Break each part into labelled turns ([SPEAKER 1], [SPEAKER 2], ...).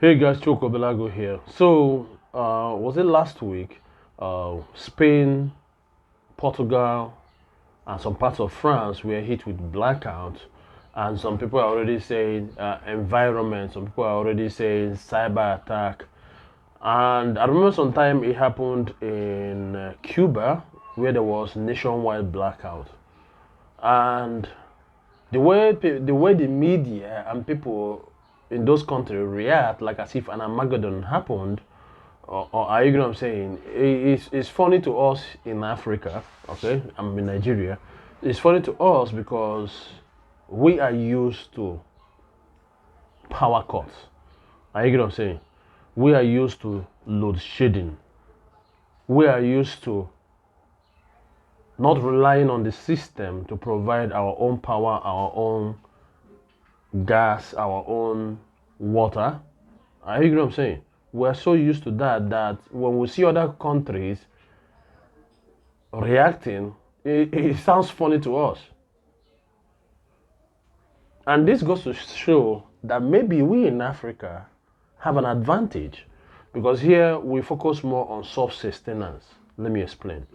[SPEAKER 1] Hey guys, Choco Belago here. So, was it last week? Spain, Portugal, and some parts of France were hit with blackout, and some people are already saying environment. Some people are already saying cyber attack. And I remember sometime it happened in Cuba, where there was nationwide blackout, and the way the media and people in those countries react like as if an Armageddon happened, or are you know what I'm saying? It's funny to us in Africa, okay? I'm in Nigeria. It's funny to us because we are used to power cuts. Are you know what I'm saying? We are used to load shedding. We are used to not relying on the system to provide our own power, our own gas, our own water. Are you know what I'm saying? We're so used to that when we see other countries reacting, it sounds funny to us. And this goes to show that maybe we in Africa have an advantage because here we focus more on self-sustenance. Let me explain.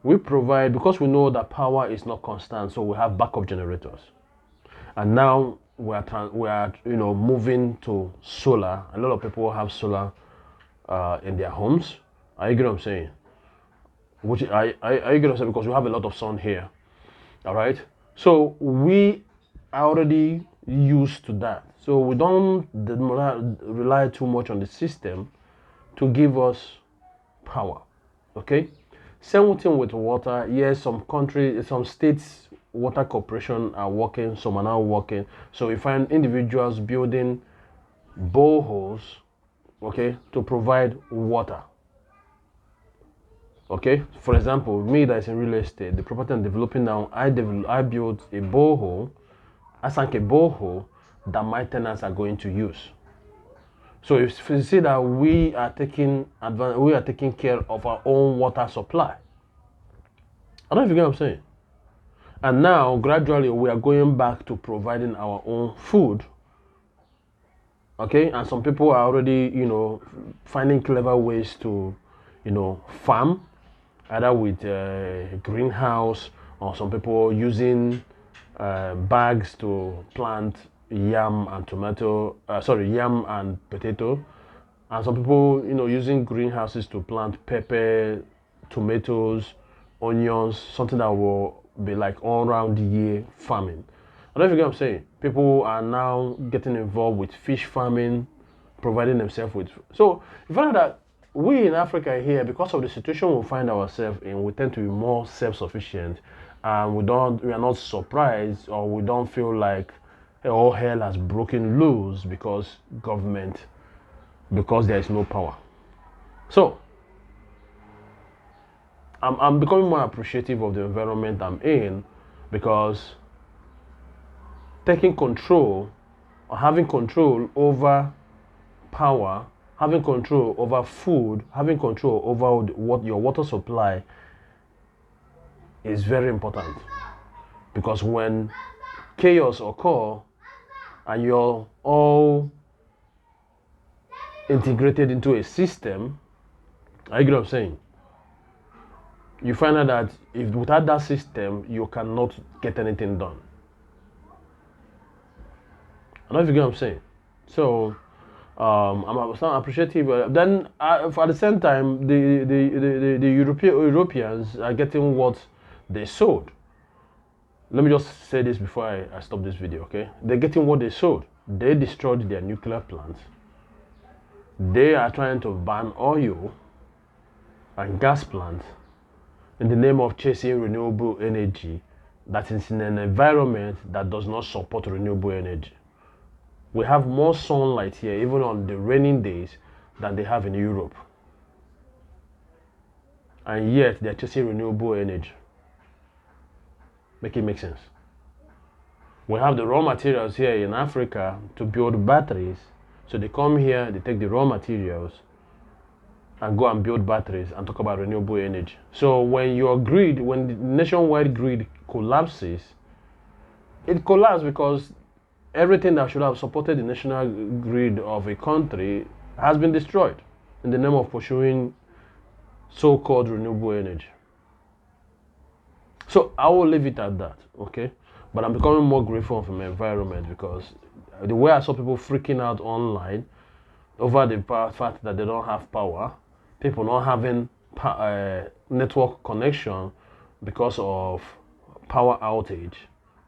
[SPEAKER 1] We provide, because we know that power is not constant, so we have backup generators. And now we are moving to solar. A lot of people have solar in their homes. Are you get what I'm saying? Which I get what I'm saying, because we have a lot of sun here. All right. So we are already used to that. So we don't rely too much on the system to give us power. Okay. Same thing with water. Yes, some countries, some states, water corporation are working. Some are not working. So we find individuals building boreholes, okay, to provide water. Okay, for example, me that is in real estate, the property I'm developing now, I built a borehole, I sank a borehole that my tenants are going to use. So if you see that we are taking care of our own water supply. I don't know if you get what I'm saying. And now gradually we are going back to providing our own food. Okay, and some people are already, finding clever ways to, farm, either with a greenhouse, or some people using bags to plant yam and yam and potato, and some people using greenhouses to plant pepper, tomatoes, onions, something that will be like all round the year farming. I don't know if you get what I'm saying. People are now getting involved with fish farming, providing themselves with. So you find out that we in Africa here, because of the situation we find ourselves in, we tend to be more self-sufficient, and we are not surprised, or we don't feel like all hell has broken loose because there is no power. So I'm becoming more appreciative of the environment I'm in, because taking control or having control over power, having control over food, having control over what your water supply is very important. Because when chaos occurs and you're all integrated into a system, I get what I'm saying? You find out that if without that system, you cannot get anything done. I don't know if you get what I'm saying. So I'm appreciative. Then at the same time, the Europeans are getting what they sowed. Let me just say this before I stop this video, okay? They're getting what they sowed. They destroyed their nuclear plants. They are trying to ban oil and gas plants in the name of chasing renewable energy that is in an environment that does not support renewable energy. We have more sunlight here, even on the raining days, than they have in Europe. And yet they're chasing renewable energy. Make it make sense. We have the raw materials here in Africa to build batteries. So they come here, they take the raw materials and go and build batteries and talk about renewable energy. So when the nationwide grid collapses, it collapses because everything that should have supported the national grid of a country has been destroyed in the name of pursuing so-called renewable energy. So I will leave it at that, okay? But I'm becoming more grateful for my environment because the way I saw people freaking out online over the fact that they don't have power, people not having network connection because of power outage,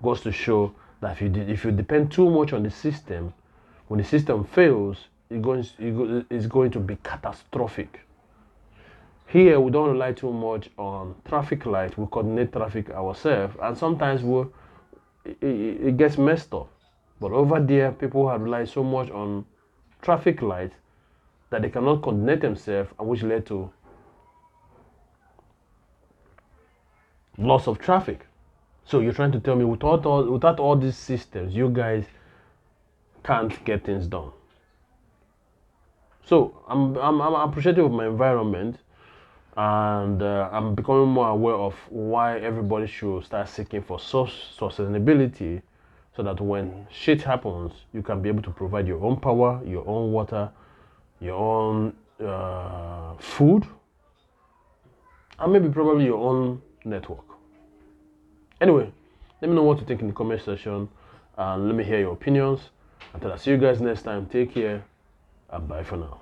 [SPEAKER 1] goes to show that if you depend too much on the system, when the system fails, it's going to be catastrophic. Here, we don't rely too much on traffic light. We coordinate traffic ourselves, and sometimes it gets messed up. But over there, people have relied so much on traffic lights that they cannot coordinate themselves, and which led to loss of traffic. So you're trying to tell me without all these systems, you guys can't get things done. So I'm appreciative of my environment, and I'm becoming more aware of why everybody should start seeking for sustainability, so that when shit happens, you can be able to provide your own power, your own water, your own food, and maybe probably your own network. Anyway, let me know what you think in the comment section, and let me hear your opinions. Until I see you guys next time, take care and bye for now.